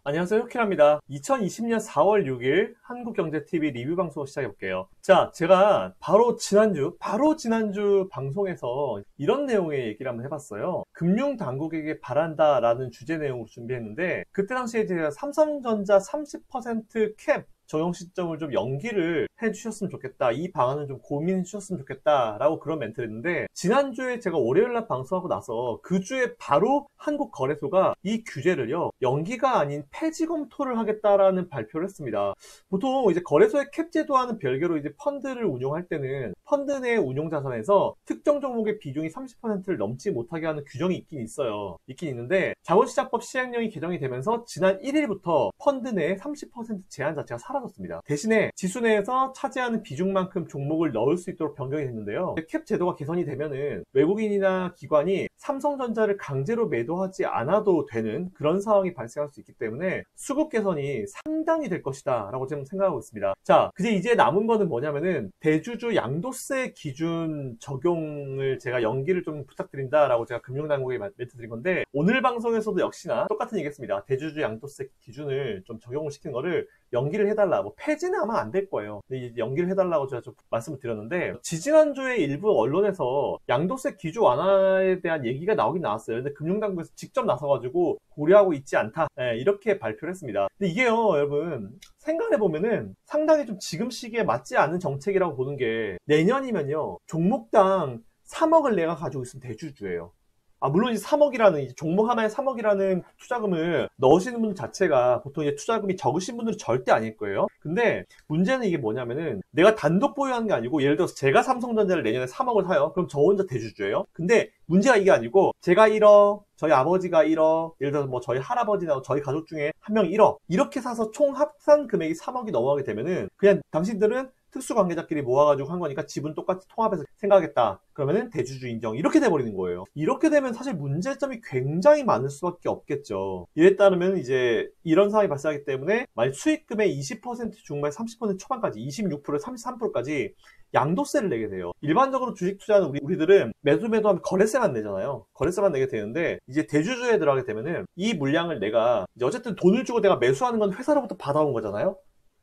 안녕하세요. 효키랍니다. 2020년 4월 6일 한국경제TV 리뷰 방송 시작해볼게요. 자, 제가 바로 지난주 방송에서 이런 내용의 얘기를 한번 해봤어요. 금융당국에게 바란다라는 주제 내용으로 준비했는데, 그때 당시에 제가 삼성전자 30% 캡 적용 시점을 좀 연기를 해주셨으면 좋겠다. 이 방안을 좀 고민해 주셨으면 좋겠다. 라고 그런 멘트를 했는데, 지난주에 제가 월요일날 방송하고 나서 그 주에 바로 한국거래소가 이 규제를요, 연기가 아닌 폐지 검토를 하겠다라는 발표를 했습니다. 보통 이제 거래소의 캡 제도와는 별개로 이제 펀드를 운용할 때는 펀드 내 운용 자산에서 특정 종목의 비중이 30%를 넘지 못하게 하는 규정이 있긴 있는데, 자본시장법 시행령이 개정이 되면서 지난 1일부터 펀드 내에 30% 제한 자체가 사라졌습니다. 대신에 지수 내에서 차지하는 비중만큼 종목을 넣을 수 있도록 변경이 됐는데요. 캡 제도가 개선이 되면은 외국인이나 기관이 삼성전자를 강제로 매도하지 않아도 되는 그런 상황이 발생할 수 있기 때문에 수급 개선이 상당히 될 것이다 라고 지금 생각하고 있습니다. 자, 이제 남은 거는 뭐냐면은 대주주 양도세 기준 적용을 제가 연기를 좀 부탁드린다 라고 제가 금융당국에 멘트 드린 건데, 오늘 방송에서도 역시나 똑같은 얘기했습니다. 대주주 양도세 기준을 좀 적용을 시킨 거를 연기를 해달라. 뭐 폐지는 아마 안 될 거예요. 근데 이제 연기를 해달라고 제가 좀 말씀을 드렸는데, 지지난주에 일부 언론에서 양도세 기준 완화에 대한 얘기가 나오긴 나왔어요. 근데 금융당국에서 직접 나서가지고 고려하고 있지 않다. 이렇게 발표를 했습니다. 근데 이게요, 여러분, 생각해보면은 상당히 좀 지금 시기에 맞지 않는 정책이라고 보는 게, 내년이면요, 종목당 3억을 내가 가지고 있으면 대주주예요. 물론 이 3억이라는, 종목 하나에 3억이라는 투자금을 넣으시는 분 자체가 보통 이제 투자금이 적으신 분들은 절대 아닐 거예요. 근데 문제는 이게 뭐냐면은, 내가 단독 보유하는 게 아니고, 예를 들어서 제가 삼성전자를 내년에 3억을 사요. 그럼 저 혼자 대주주예요. 근데 문제가 이게 아니고, 제가 1억, 저희 아버지가 1억, 예를 들어서 뭐 저희 할아버지나 저희 가족 중에 한 명이 1억, 이렇게 사서 총 합산 금액이 3억이 넘어가게 되면은, 그냥 당신들은 특수관계자끼리 모아가지고 한 거니까 지분 똑같이 통합해서 생각하겠다. 그러면은 대주주 인정. 이렇게 돼버리는 거예요. 이렇게 되면 사실 문제점이 굉장히 많을 수밖에 없겠죠. 이에 따르면 이제 이런 상황이 발생하기 때문에, 만약 수익금의 20% 중반, 30% 초반까지, 26%, 33%까지 양도세를 내게 돼요. 일반적으로 주식 투자하는 우리들은 매도하면 거래세만 내잖아요. 거래세만 내게 되는데, 이제 대주주에 들어가게 되면은 이 물량을 내가 이제 어쨌든 돈을 주고 내가 매수하는 건 회사로부터 받아온 거잖아요.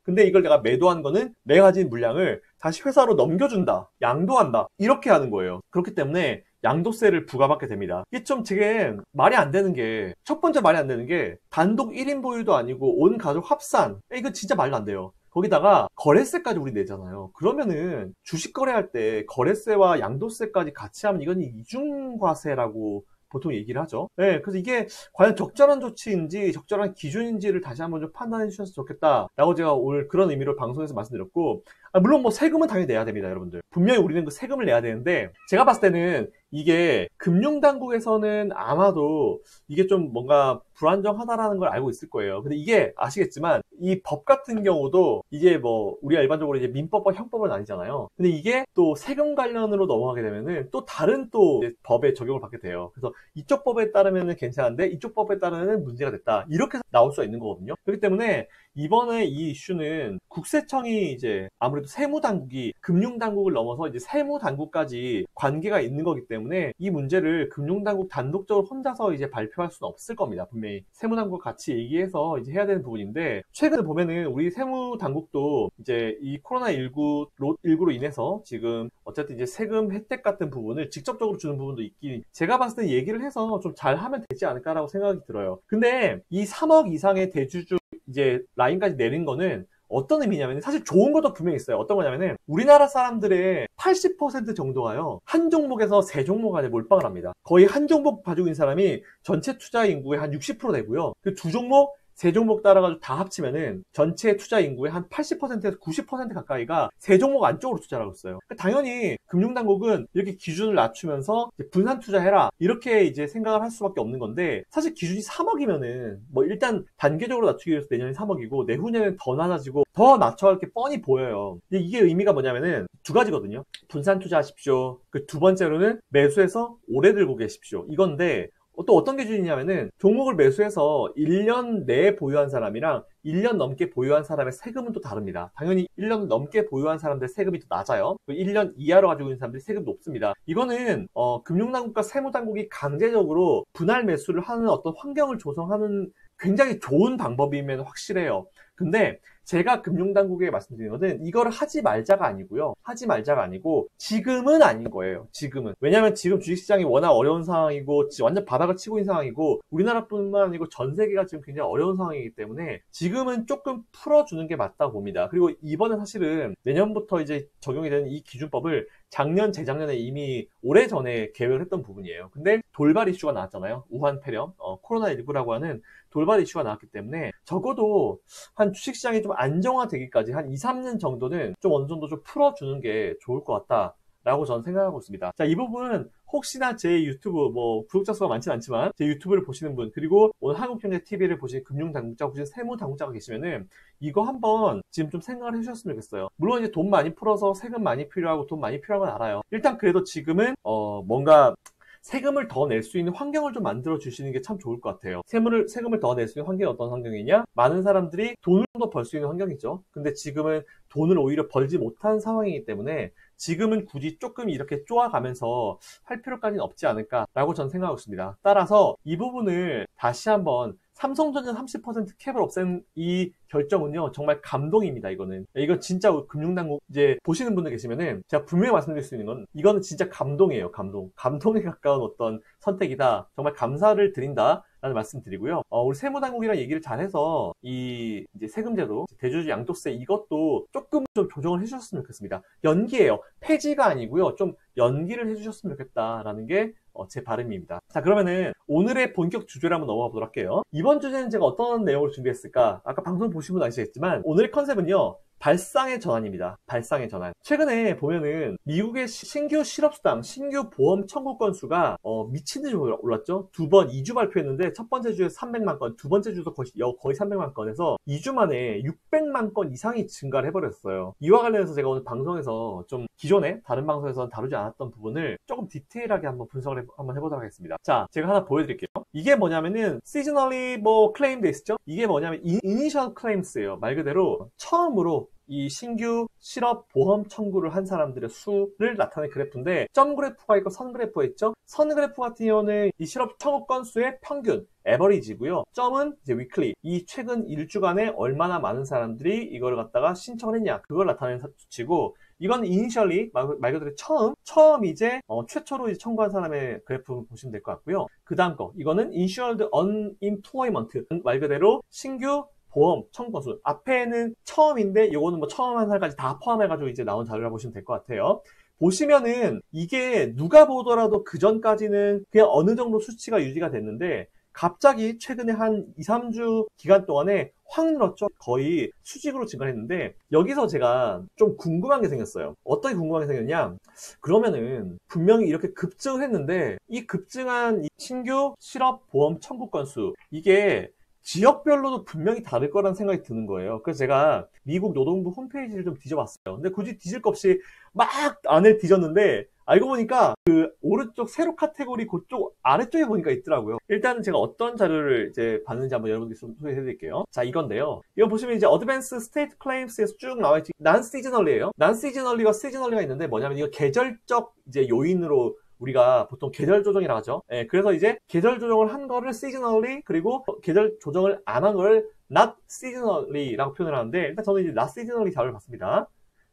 근데 이걸 내가 매도한 거는 내가 가진 물량을 다시 회사로 넘겨준다, 양도한다, 이렇게 하는 거예요. 그렇기 때문에 양도세를 부과받게 됩니다. 이게 좀 되게 말이 안 되는 게, 첫 번째 말이 안 되는 게, 단독 1인 보유도 아니고 온 가족 합산, 이거 진짜 말도 안 돼요. 거기다가 거래세까지 우리 내잖아요. 그러면은 주식 거래할 때 거래세와 양도세까지 같이 하면 이건 이중과세라고 보통 얘기를 하죠. 네, 그래서 이게 과연 적절한 조치인지 적절한 기준인지를 다시 한번 좀 판단해 주셨으면 좋겠다라고 제가 오늘 그런 의미로 방송에서 말씀드렸고, 물론 뭐 세금은 당연히 내야 됩니다, 여러분들. 분명히 우리는 그 세금을 내야 되는데, 제가 봤을 때는 이게 금융당국에서는 아마도 이게 좀 뭔가 불안정하다라는 걸 알고 있을 거예요. 근데 이게 아시겠지만 이 법 같은 경우도 이게 뭐 우리가 일반적으로 이제 민법과 형법은 아니잖아요. 근데 이게 또 세금 관련으로 넘어가게 되면은 또 다른 또 법에 적용을 받게 돼요. 그래서 이쪽 법에 따르면은 괜찮은데 이쪽 법에 따르면 문제가 됐다, 이렇게 나올 수가 있는 거거든요. 그렇기 때문에 이번에 이 이슈는 국세청이 이제 아무래도 세무당국이 금융당국을 넘어서 이제 세무당국까지 관계가 있는 거기 때문에 이 문제를 금융당국 단독적으로 혼자서 이제 발표할 수는 없을 겁니다. 분명히 세무당국과 같이 얘기해서 이제 해야 되는 부분인데, 최근에 보면은 우리 세무당국도 이제 이 코로나19로 인해서 지금 어쨌든 이제 세금 혜택 같은 부분을 직접적으로 주는 부분도 있긴, 제가 봤을 때 얘기를 해서 좀 잘하면 되지 않을까라고 생각이 들어요. 근데 이 3억 이상의 대주주 이제 라인까지 내린 거는 어떤 의미냐면, 사실 좋은 것도 분명히 있어요. 어떤 거냐면은, 우리나라 사람들의 80% 정도가요, 한 종목에서 세 종목 안에 몰빵을 합니다. 거의 한 종목 가지고 있는 사람이 전체 투자 인구의 한 60% 되고요. 그 두 종목, 세 종목 따라가지고 다 합치면은 전체 투자 인구의 한 80%에서 90% 가까이가 세 종목 안쪽으로 투자를 하고 있어요. 당연히 금융당국은 이렇게 기준을 낮추면서 이제 분산 투자해라, 이렇게 이제 생각을 할 수밖에 없는 건데, 사실 기준이 3억이면은 뭐 일단 단계적으로 낮추기 위해서 내년에 3억이고 내후년에는 더 낮아지고 더 낮춰갈 게 뻔히 보여요. 이게 의미가 뭐냐면은 두 가지거든요. 분산 투자하십시오. 그 두 번째로는 매수해서 오래 들고 계십시오, 이건데, 또 어떤 기준이냐면은, 종목을 매수해서 1년 내에 보유한 사람이랑 1년 넘게 보유한 사람의 세금은 또 다릅니다. 당연히 1년 넘게 보유한 사람들 세금이 더 낮아요. 1년 이하로 가지고 있는 사람들 세금이 높습니다. 이거는 금융당국과 세무당국이 강제적으로 분할 매수를 하는 어떤 환경을 조성하는 굉장히 좋은 방법이면 확실해요. 근데 제가 금융당국에 말씀드리는 것은 이거를 하지 말자가 아니고요. 하지 말자가 아니고 지금은 아닌 거예요. 지금은. 왜냐하면 지금 주식시장이 워낙 어려운 상황이고 완전 바닥을 치고 있는 상황이고 우리나라뿐만 아니고 전 세계가 지금 굉장히 어려운 상황이기 때문에 지금은 조금 풀어주는 게 맞다고 봅니다. 그리고 이번에 사실은 내년부터 이제 적용이 되는 이 기준법을 작년, 재작년에 이미 오래전에 계획을 했던 부분이에요. 근데 돌발 이슈가 나왔잖아요. 우한 폐렴, 코로나19라고 하는 돌발 이슈가 나왔기 때문에 적어도 한 주식시장이 좀 안정화되기까지 한 2, 3년 정도는 좀 어느 정도 좀 풀어주는 게 좋을 것 같다라고 저는 생각하고 있습니다. 자, 이 부분은 혹시나 제 유튜브, 구독자 수가 많지는 않지만 제 유튜브를 보시는 분, 그리고 오늘 한국경제TV를 보신 금융당국자 혹은 세무당국자가 계시면은 이거 한번 지금 좀 생각을 해주셨으면 좋겠어요. 물론 이제 돈 많이 풀어서 세금 많이 필요하고 돈 많이 필요한 건 알아요. 일단 그래도 지금은 뭔가 세금을 더 낼 수 있는 환경을 좀 만들어 주시는 게 참 좋을 것 같아요. 세금을 더 낼 수 있는 환경이 어떤 환경이냐? 많은 사람들이 돈을 더 벌 수 있는 환경이죠. 근데 지금은 돈을 오히려 벌지 못한 상황이기 때문에 지금은 굳이 조금 이렇게 쪼아가면서 할 필요까지는 없지 않을까라고 저는 생각하고 있습니다. 따라서 이 부분을 다시 한번 삼성전자 30% 캡을 없앤 이 결정은요, 정말 감동입니다, 이거는. 이건 진짜 금융당국, 이제 보시는 분들 계시면은, 제가 분명히 말씀드릴 수 있는 건, 이거는 진짜 감동이에요, 감동. 감동에 가까운 어떤 선택이다. 정말 감사를 드린다. 라는 말씀 드리고요. 우리 세무당국이랑 얘기를 잘해서, 이제 세금제도, 대주주 양도세 이것도 조금 좀 조정을 해주셨으면 좋겠습니다. 연기예요. 폐지가 아니고요. 좀 연기를 해주셨으면 좋겠다라는 게 제 바람입니다. 자, 그러면은 오늘의 본격 주제로 한번 넘어가 보도록 할게요. 이번 주제는 제가 어떤 내용을 준비했을까? 아까 방송 보신 분 아시겠지만 오늘의 컨셉은요. 발상의 전환입니다. 발상의 전환. 최근에 보면은 미국의 신규 실업수당, 신규 보험 청구 건수가 미친 듯이 올랐죠. 2주 발표했는데 첫 번째 주에 300만 건, 두 번째 주도 거의 300만 건에서 2주 만에 600만 건 이상이 증가를 해버렸어요. 이와 관련해서 제가 오늘 방송에서 좀 기존에 다른 방송에서는 다루지 않았던 부분을 조금 디테일하게 한번 분석을 한번 해보도록 하겠습니다. 자, 제가 하나 보여드릴게요. 이게 뭐냐면은 seasonally claim 돼 있죠? 이게 뭐냐면 initial claims예요. 말 그대로 처음으로 이 신규 실업 보험 청구를 한 사람들의 수를 나타낸 그래프인데 점 그래프가 있고 선 그래프가 있죠. 선 그래프 같은 경우는 이 실업 청구 건수의 평균 에버리지고요. 점은 이제 위클리, 이 최근 1주간에 얼마나 많은 사람들이 이걸 갖다가 신청을 했냐 그걸 나타내는 수치고, 이건 initially 말 그대로 처음 이제 최초로 이제 청구한 사람의 그래프 보시면 될 것 같고요. 그 다음 거 이거는 insured unemployment, 말 그대로 신규 보험 청구 건수. 앞에는 처음인데 이거는 뭐 처음 한 살까지 다 포함해가지고 이제 나온 자료라 보시면 될 것 같아요. 보시면은 이게 누가 보더라도 그 전까지는 그냥 어느 정도 수치가 유지가 됐는데 갑자기 최근에 한 2, 3주 기간 동안에 확 늘었죠. 거의 수직으로 증가했는데 여기서 제가 좀 궁금한 게 생겼어요. 어떻게 궁금한 게 생겼냐? 그러면은 분명히 이렇게 급증을 했는데 이 급증한 이 신규 실업보험 청구 건수 이게 지역별로도 분명히 다를 거라는 생각이 드는 거예요. 그래서 제가 미국 노동부 홈페이지를 좀 뒤져봤어요. 근데 굳이 뒤질 것 없이 막 안을 뒤졌는데 알고 보니까 그 오른쪽 세로 카테고리 그쪽 아래쪽에 보니까 있더라고요. 일단은 제가 어떤 자료를 이제 봤는지 한번 여러분께 좀 소개해 드릴게요. 자, 이건데요. 이거 보시면 이제 Advanced State Claims에서 쭉 나와있지. Non-seasonally예요. Non-seasonally가 seasonally가 있는데 뭐냐면 이거 계절적 이제 요인으로 우리가 보통 계절 조정이라고 하죠. 예, 그래서 이제 계절 조정을 한 거를 seasonally, 그리고 계절 조정을 안 한 거를 not seasonally라고 표현을 하는데, 일단 저는 이제 not seasonally 자료를 봤습니다.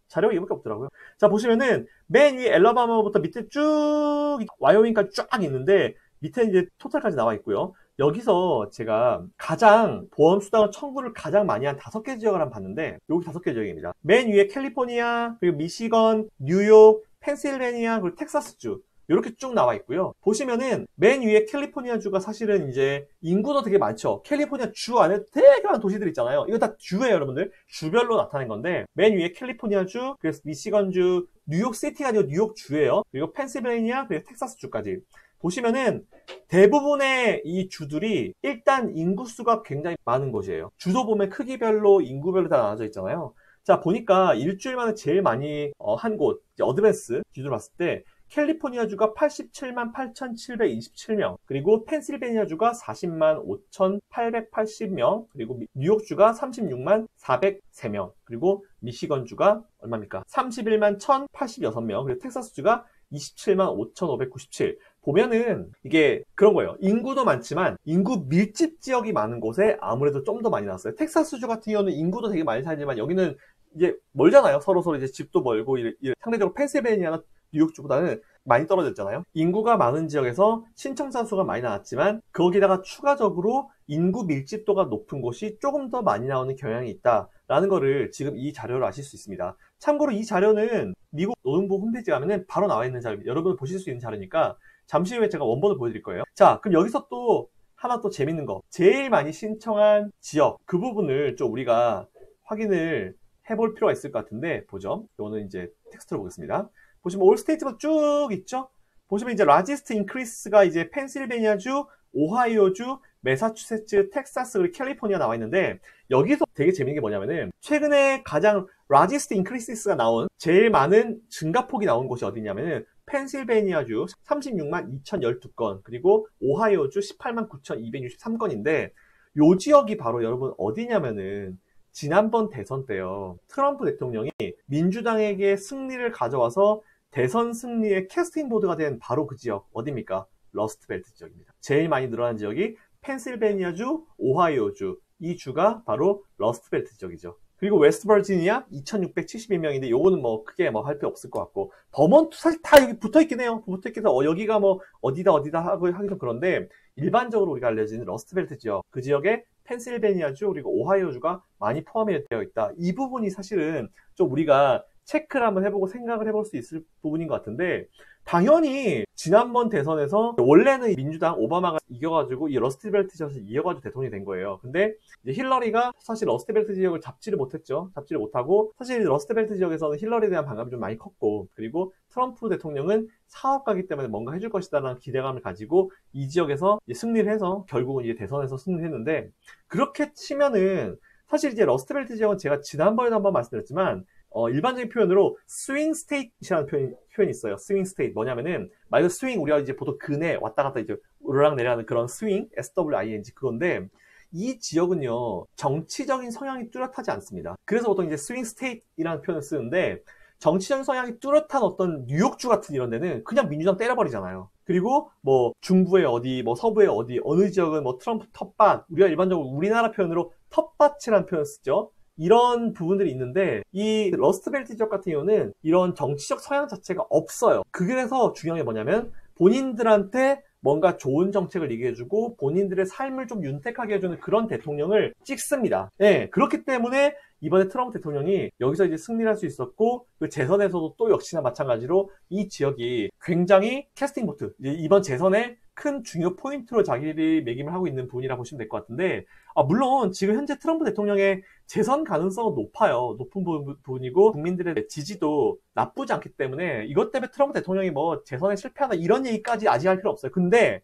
자료가 이밖에 없더라고요. 자, 보시면은 맨 위에 엘라바마부터 밑에 쭉 와이오밍까지 쫙 있는데 밑에 이제 토탈까지 나와 있고요. 여기서 제가 가장 보험 수당을 청구를 가장 많이 한 5개 지역을 한번 봤는데 여기 5개 지역입니다. 맨 위에 캘리포니아, 그리고 미시건, 뉴욕, 펜실베니아, 그리고 텍사스주 이렇게 쭉 나와 있고요. 보시면은 맨 위에 캘리포니아 주가 사실은 이제 인구도 되게 많죠. 캘리포니아 주 안에 되게 많은 도시들 있잖아요. 이거 다 주예요, 여러분들. 주별로 나타낸 건데 맨 위에 캘리포니아 주, 그래서 미시건 주, 뉴욕 시티가 아니고 뉴욕 주예요. 그리고 펜실베니아, 그리고 텍사스 주까지. 보시면은 대부분의 이 주들이 일단 인구수가 굉장히 많은 곳이에요. 주도 보면 크기별로 인구별로 다 나눠져 있잖아요. 자, 보니까 일주일 만에 제일 많이 한 곳, 어드밴스 기준으로 봤을 때 캘리포니아 주가 87만 8,727명, 그리고 펜실베니아 주가 40만 5,880명, 그리고 뉴욕 주가 36만 403명, 그리고 미시건 주가 얼마입니까? 31만 1,086명, 그리고 텍사스 주가 27만 5,597. 보면은 이게 그런 거예요. 인구도 많지만 인구 밀집 지역이 많은 곳에 아무래도 좀 더 많이 나왔어요. 텍사스주 같은 경우는 인구도 되게 많이 살지만 여기는 이제 멀잖아요. 서로 이제 집도 멀고 상대적으로 펜실베니아나 뉴욕주보다는 많이 떨어졌잖아요. 인구가 많은 지역에서 신청자 수가 많이 나왔지만 거기다가 추가적으로 인구 밀집도가 높은 곳이 조금 더 많이 나오는 경향이 있다라는 거를 지금 이 자료로 아실 수 있습니다. 참고로 이 자료는 미국 노동부 홈페이지 가면은 바로 나와 있는 자료입니다. 여러분 보실 수 있는 자료니까 잠시 후에 제가 원본을 보여드릴 거예요. 자, 그럼 여기서 또 하나 또 재밌는 거, 제일 많이 신청한 지역, 그 부분을 좀 우리가 확인을 해볼 필요가 있을 것 같은데, 보죠. 이거는 이제 텍스트로 보겠습니다. 보시면 올 스테이트가 쭉 있죠? 보시면 이제 라지스트 인크리스가 이제 펜실베니아주, 오하이오주, 매사추세츠, 텍사스, 그리고 캘리포니아 나와 있는데, 여기서 되게 재밌는 게 뭐냐면은 최근에 가장 라지스트 인크리스가 나온 제일 많은 증가폭이 나온 곳이 어디냐면은 펜실베니아주 36만 2012건, 그리고 오하이오주 18만 9263건인데 요 지역이 바로 여러분 어디냐면은 지난번 대선 때요, 트럼프 대통령이 민주당에게 승리를 가져와서 대선 승리의 캐스팅 보드가 된 바로 그 지역 어디입니까? 러스트벨트 지역입니다. 제일 많이 늘어난 지역이 펜실베니아주, 오하이오주, 이 주가 바로 러스트벨트 지역이죠. 그리고 웨스트버지니아 2671명인데 요거는 뭐 크게 뭐 할 필요 없을 것 같고, 버몬트 사실 다 여기 붙어있긴 해요. 붙어있긴 해서 여기가 뭐 어디다 하고 하기 좀 그런데, 일반적으로 우리가 알려진 러스트벨트 지역, 그 지역에 펜실베니아주 그리고 오하이오주가 많이 포함이 되어 있다. 이 부분이 사실은 좀 우리가 체크를 한번 해보고 생각을 해볼 수 있을 부분인 것 같은데, 당연히 지난번 대선에서 원래는 민주당 오바마가 이겨가지고 이 러스트벨트 지역에서 이겨가지고 대통령이 된 거예요. 근데 이제 힐러리가 사실 러스트벨트 지역을 잡지를 못했죠. 잡지를 못하고, 사실 러스트벨트 지역에서는 힐러리에 대한 반감이 좀 많이 컸고, 그리고 트럼프 대통령은 사업가기 때문에 뭔가 해줄 것이다라는 기대감을 가지고 이 지역에서 이제 승리를 해서 결국은 이제 대선에서 승리를 했는데, 그렇게 치면은 사실 이제 러스트벨트 지역은 제가 지난번에도 한번 말씀드렸지만 일반적인 표현으로 스윙 스테이트라는 표현이 있어요. 스윙 스테이트 뭐냐면은 말 그대로 스윙, 우리가 이제 보통 근에 왔다 갔다 이제 오르락 내리락하는 그런 스윙, SWING, 그건데 이 지역은요 정치적인 성향이 뚜렷하지 않습니다. 그래서 보통 이제 스윙 스테이트라는 표현을 쓰는데, 정치적인 성향이 뚜렷한 어떤 뉴욕주 같은 이런 데는 그냥 민주당 때려버리잖아요. 그리고 뭐 중부의 어디, 뭐 서부의 어디, 어느 지역은 뭐 트럼프 텃밭, 우리가 일반적으로 우리나라 표현으로 텃밭이라는 표현을 쓰죠. 이런 부분들이 있는데, 이 러스트벨트 지역 같은 경우는 이런 정치적 성향 자체가 없어요. 그래서 중요한 게 뭐냐면 본인들한테 뭔가 좋은 정책을 얘기해주고 본인들의 삶을 좀 윤택하게 해주는 그런 대통령을 찍습니다. 네, 그렇기 때문에 이번에 트럼프 대통령이 여기서 이제 승리를 할 수 있었고, 그 재선에서도 또 역시나 마찬가지로 이 지역이 굉장히 캐스팅 보트, 이번 재선의 큰 중요 포인트로 자기들이 매김을 하고 있는 부분이라 보시면 될 것 같은데, 물론 지금 현재 트럼프 대통령의 재선 가능성은 높아요. 높은 부분이고 국민들의 지지도 나쁘지 않기 때문에 이것 때문에 트럼프 대통령이 뭐 재선에 실패하다 이런 얘기까지 아직 할 필요 없어요. 근데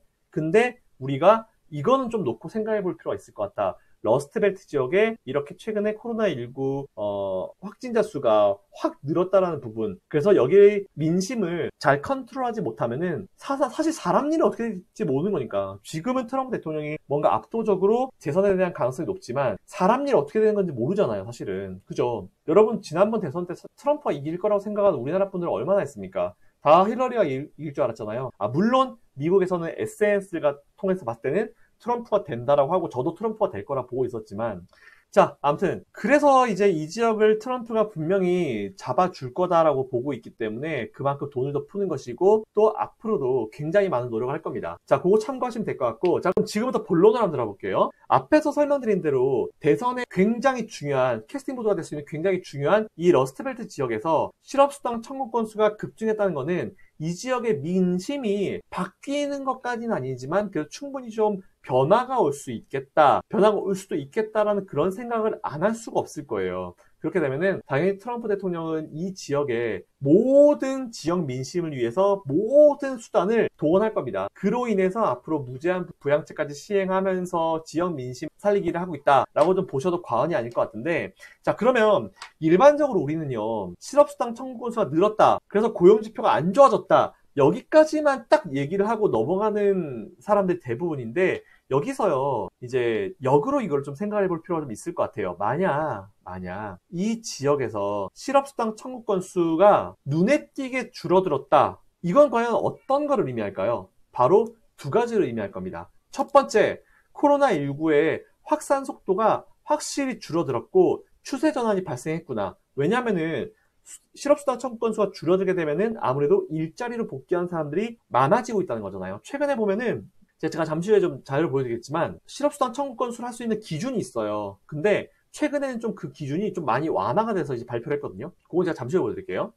우리가 이거는 좀 놓고 생각해 볼 필요가 있을 것 같다. 러스트벨트 지역에 이렇게 최근에 코로나19 확진자 수가 확 늘었다라는 부분, 그래서 여기의 민심을 잘 컨트롤하지 못하면은 사실 사람 일은 어떻게 될지 모르는 거니까. 지금은 트럼프 대통령이 뭔가 압도적으로 재선에 대한 가능성이 높지만 사람 일 어떻게 되는 건지 모르잖아요, 사실은. 그죠? 여러분 지난번 대선 때 트럼프가 이길 거라고 생각하는 우리나라 분들은 얼마나 했습니까? 다 힐러리가 이길 줄 알았잖아요. 물론 미국에서는 SNS를 통해서 봤을 때는 트럼프가 된다라고 하고, 저도 트럼프가 될 거라 보고 있었지만, 자, 아무튼 그래서 이제 이 지역을 트럼프가 분명히 잡아줄 거다라고 보고 있기 때문에 그만큼 돈을 더 푸는 것이고, 또 앞으로도 굉장히 많은 노력을 할 겁니다. 자, 그거 참고하시면 될 것 같고, 자, 그럼 지금부터 본론을 한번 들어볼게요. 앞에서 설명드린 대로 대선에 굉장히 중요한 캐스팅 보드가 될 수 있는 굉장히 중요한 이 러스트벨트 지역에서 실업수당 청구 건수가 급증했다는 거는 이 지역의 민심이 바뀌는 것까지는 아니지만 그래도 충분히 좀 변화가 올 수 있겠다, 변화가 올 수도 있겠다라는 그런 생각을 안 할 수가 없을 거예요. 그렇게 되면은 당연히 트럼프 대통령은 이 지역의 모든 지역 민심을 위해서 모든 수단을 동원할 겁니다. 그로 인해서 앞으로 무제한 부양책까지 시행하면서 지역 민심 살리기를 하고 있다라고 좀 보셔도 과언이 아닐 것 같은데, 자, 그러면 일반적으로 우리는요 실업수당 청구 건수가 늘었다, 그래서 고용지표가 안 좋아졌다, 여기까지만 딱 얘기를 하고 넘어가는 사람들 대부분인데, 여기서요 이제 역으로 이걸 좀 생각해 볼 필요가 좀 있을 것 같아요. 만약 이 지역에서 실업수당 청구 건수가 눈에 띄게 줄어들었다, 이건 과연 어떤 거를 의미할까요? 바로 두 가지를 의미할 겁니다. 첫 번째, 코로나19의 확산 속도가 확실히 줄어들었고 추세 전환이 발생했구나. 왜냐하면은 실업수당 청구 건수가 줄어들게 되면은 아무래도 일자리로 복귀한 사람들이 많아지고 있다는 거잖아요. 최근에 보면은 제가 잠시 후에 좀 자료를 보여드리겠지만 실업수당 청구 건수를 할 수 있는 기준이 있어요. 근데 최근에는 좀 그 기준이 좀 많이 완화가 돼서 이제 발표를 했거든요. 그건 제가 잠시 후에 보여드릴게요.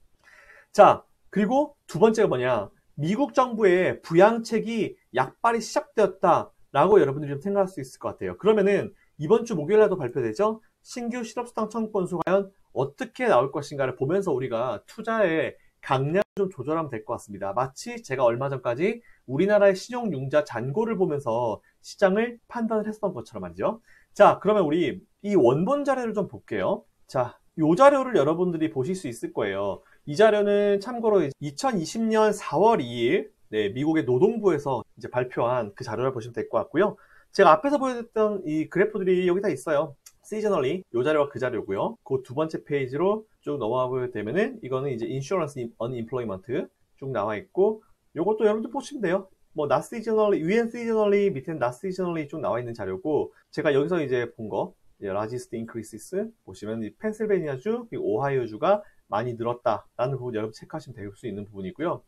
자, 그리고 두 번째가 뭐냐. 미국 정부의 부양책이 약발이 시작되었다라고 여러분들이 좀 생각할 수 있을 것 같아요. 그러면은 이번 주 목요일 날도 발표되죠? 신규 실업수당 청구 건수가 과연 어떻게 나올 것인가를 보면서 우리가 투자의 강약을 좀 조절하면 될 것 같습니다. 마치 제가 얼마 전까지 우리나라의 신용융자 잔고를 보면서 시장을 판단을 했었던 것처럼 말이죠. 자, 그러면 우리 이 원본 자료를 좀 볼게요. 자, 이 자료를 여러분들이 보실 수 있을 거예요. 이 자료는 참고로 2020년 4월 2일 미국의 노동부에서 이제 발표한 그 자료를 보시면 될 것 같고요. 제가 앞에서 보여드렸던 이 그래프들이 여기 다 있어요. 시저널리 이 자료와 그 자료고요. 그 두 번째 페이지로 쭉 넘어가 보게 되면은 이거는 이제 인슈런스 언임플로이먼트 쭉 나와 있고 요것도 여러분들 보시면 돼요. 뭐 not seasonally, 위엔 seasonally, 밑에는 not seasonally 쭉 나와 있는 자료고 제가 여기서 이제 본 거 largest increases 보시면 이 펜실베니아주 그리고 오하이오주가 많이 늘었다라는 부분 여러분 체크하시면 될 수 있는 부분이고요.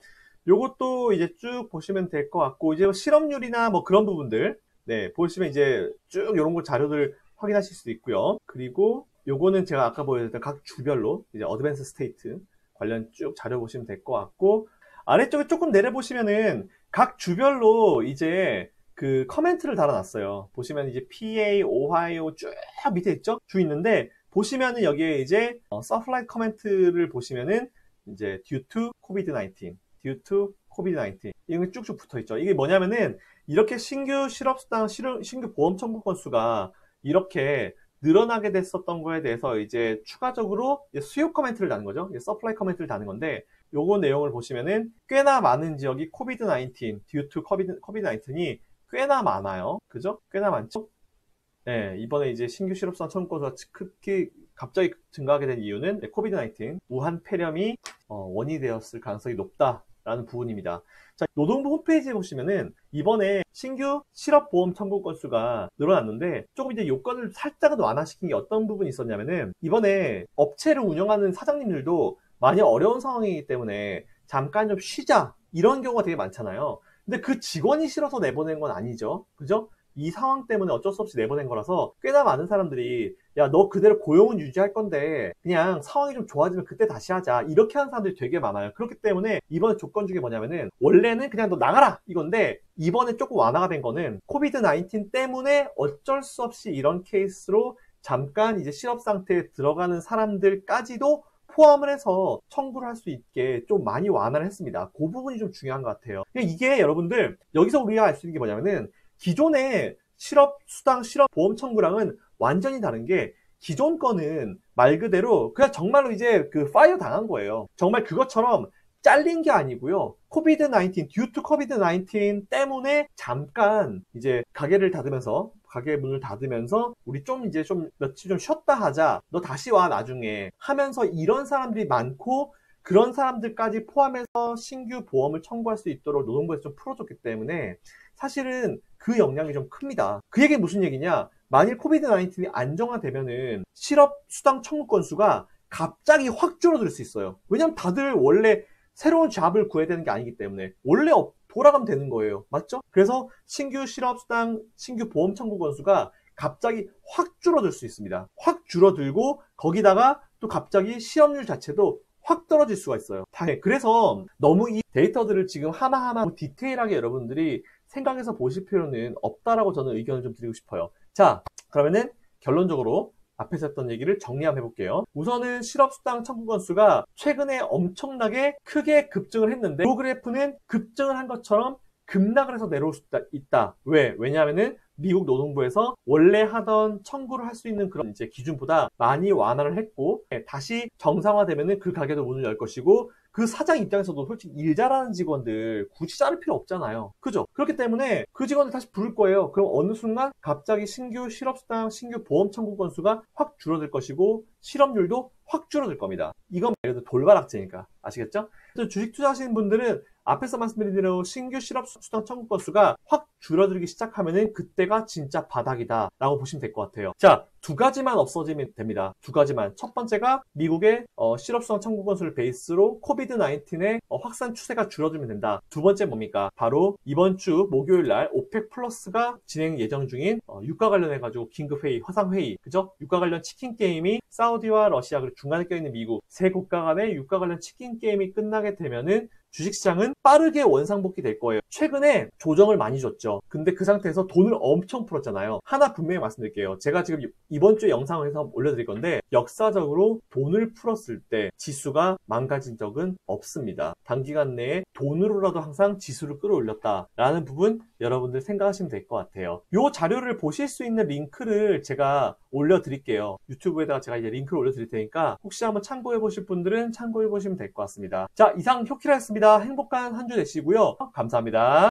요것도 이제 쭉 보시면 될 것 같고 이제 실업률이나 뭐 그런 부분들 보시면 이제 쭉 이런 거 자료들 확인하실 수 있고요. 그리고 요거는 제가 아까 보여드렸던 각 주별로 이제 어드밴스 스테이트 관련 쭉 자료 보시면 될 것 같고 아래쪽에 조금 내려보시면은 각 주별로 이제 그 커멘트를 달아놨어요. 보시면 이제 PA, 오하이오 쭉 밑에 있죠? 주 있는데 보시면은 여기에 이제 서플라이 커멘트를 보시면은 이제 due to COVID-19, due to COVID-19 이런 게 쭉쭉 붙어 있죠. 이게 뭐냐면은 이렇게 신규 실업수당, 신규 보험 청구 건수가 이렇게 늘어나게 됐었던 거에 대해서 이제 추가적으로 이제 수요 커멘트를 다는 거죠. 서플라이 커멘트를 다는 건데 요거 내용을 보시면은 꽤나 많은 지역이 COVID-19, due to COVID-19이 꽤나 많아요. 그죠? 꽤나 많죠? 네, 이번에 이제 신규 실업수당 청구 건수가 특히 갑자기 증가하게 된 이유는 COVID-19, 우한 폐렴이 원인이 되었을 가능성이 높다라는 부분입니다. 자, 노동부 홈페이지에 보시면은 이번에 신규 실업보험 청구 건수가 늘어났는데 조금 이제 요건을 살짝은 완화시킨 게 어떤 부분이 있었냐면은 이번에 업체를 운영하는 사장님들도 많이 어려운 상황이기 때문에 잠깐 좀 쉬자 이런 경우가 되게 많잖아요. 근데 그 직원이 싫어서 내보낸 건 아니죠. 그죠? 이 상황 때문에 어쩔 수 없이 내보낸 거라서 꽤나 많은 사람들이 야, 너 그대로 고용은 유지할 건데 그냥 상황이 좀 좋아지면 그때 다시 하자 이렇게 하는 사람들이 되게 많아요. 그렇기 때문에 이번에 조건 중에 뭐냐면은 원래는 그냥 너 나가라 이건데 이번에 조금 완화가 된 거는 코비드-19 때문에 어쩔 수 없이 이런 케이스로 잠깐 이제 실업 상태에 들어가는 사람들까지도 포함을 해서 청구를 할 수 있게 좀 많이 완화를 했습니다. 그 부분이 좀 중요한 것 같아요. 이게 여러분들 여기서 우리가 알 수 있는 게 뭐냐면은 기존의 실업수당, 실업보험 청구랑은 완전히 다른 게 기존 거는 말 그대로 그냥 정말로 이제 그 파이어 당한 거예요. 정말 그것처럼 잘린 게 아니고요. 코비드-19, due to 코비드-19 때문에 잠깐 이제 가게 문을 닫으면서 우리 좀 이제 좀 며칠 좀 쉬었다 하자. 너 다시 와 나중에 하면서 이런 사람들이 많고 그런 사람들까지 포함해서 신규 보험을 청구할 수 있도록 노동부에서 좀 풀어줬기 때문에 사실은 그 영향이 좀 큽니다. 그 얘기는 무슨 얘기냐? 만일 코비드-19이 안정화되면은 실업수당 청구 건수가 갑자기 확 줄어들 수 있어요. 왜냐면 다들 원래 새로운 잡을 구해야 되는 게 아니기 때문에 원래 돌아가면 되는 거예요. 맞죠? 그래서 신규 실업수당, 신규 보험 청구 건수가 갑자기 확 줄어들 수 있습니다. 확 줄어들고 거기다가 또 갑자기 실업률 자체도 확 떨어질 수가 있어요. 그래서 너무 이 데이터들을 지금 하나하나 디테일하게 여러분들이 생각해서 보실 필요는 없다라고 저는 의견을 좀 드리고 싶어요. 자, 그러면은 결론적으로 앞에서 했던 얘기를 정리 한번 해볼게요. 우선은 실업수당 청구 건수가 최근에 엄청나게 크게 급증을 했는데 이 그래프는 급증을 한 것처럼 급락을 해서 내려올 수 있다. 왜냐하면은 미국 노동부에서 원래 하던 청구를 할 수 있는 그런 이제 기준보다 많이 완화를 했고 다시 정상화되면은 그 가게도 문을 열 것이고 그 사장 입장에서도 솔직히 일 잘하는 직원들 굳이 자를 필요 없잖아요. 그죠? 그렇기 때문에 그 직원들 다시 부를 거예요. 그럼 어느 순간 갑자기 신규 실업수당, 신규 보험 청구 건수가 확 줄어들 것이고 실업률도 확 줄어들 겁니다. 이건 말 그대로 돌발 악재니까. 아시겠죠? 주식 투자하시는 분들은 앞에서 말씀드린 대로 신규 실업수당 청구 건수가 확 줄어들기 시작하면은 그때가 진짜 바닥이다 라고 보시면 될 것 같아요. 자, 두 가지만 없어지면 됩니다. 두 가지만. 첫 번째가 미국의 실업수당 청구 건수를 베이스로 코비드-19의 확산 추세가 줄어들면 된다. 두 번째 뭡니까? 바로 이번 주 목요일 날 오펙 플러스가 진행 예정 중인 유가 관련해가지고 긴급회의, 화상회의, 그죠? 유가 관련 치킨 게임이 사우디와 러시아 그리고 중간에 껴있는 미국 세 국가 간의 유가 관련 치킨 게임이 끝나게 되면은 주식시장은 빠르게 원상복귀 될 거예요. 최근에 조정을 많이 줬죠. 근데 그 상태에서 돈을 엄청 풀었잖아요. 하나 분명히 말씀드릴게요. 제가 지금 이번 주에 영상을 해서 올려드릴 건데 역사적으로 돈을 풀었을 때 지수가 망가진 적은 없습니다. 단기간 내에 돈으로라도 항상 지수를 끌어올렸다라는 부분 여러분들 생각하시면 될 것 같아요. 이 자료를 보실 수 있는 링크를 제가 올려드릴게요. 유튜브에다가 제가 이제 링크를 올려드릴 테니까 혹시 한번 참고해 보실 분들은 참고해 보시면 될 것 같습니다. 자, 이상 효키라였습니다. 행복한 한 주 되시고요. 감사합니다.